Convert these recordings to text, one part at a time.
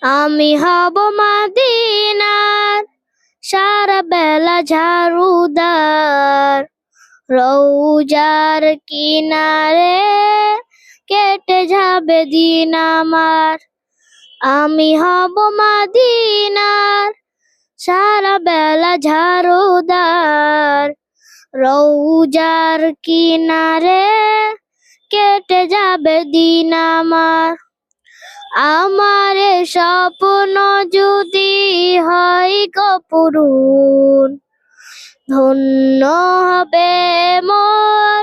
আমি হব মদিনার সারা বেলা ঝাড়ুদার, রৌজার কিনারে কেটে যাবে দিন আমার। আমি হব মদিনার সারা বেলা ঝাড়ুদার, রৌজার কিনারে কেটে যাবে দিন আমার। আমার এ স্বপ্ন যদি হয় গো পূরণ, ধন্য হবে মোর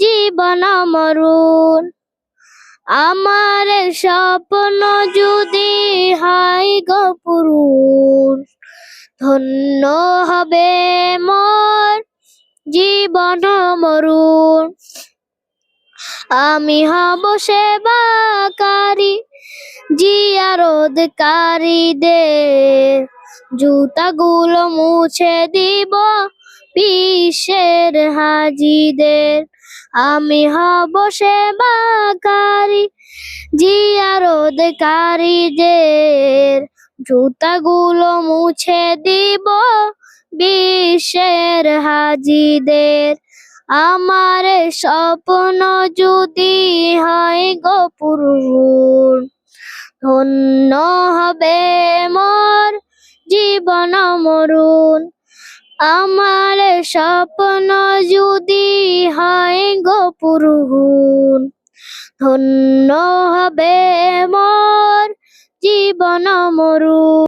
জীবন মরণ। আমার এ স্বপ্ন যদি হয় গো পূরণ, ধন্য হবে মোর জীবন মরণ। আমি হব সেবাকারী জিয়ারতকারীদের, জুতাগুলো মুছে দিব বিশ্বের হাজিদের। আমি হব সেবাকারী জিয়ারতকারীদের, জুতাগুলো মুছে দিব বিশ্বের হাজিদের। আমার স্বপ্ন যদি হয় গো পূরণ, ধন্য হবে মোর জীবন মরণ। আমার স্বপ্ন যদি হয় গো পূরণ, ধন্য হবে মোর জীবন মরণ।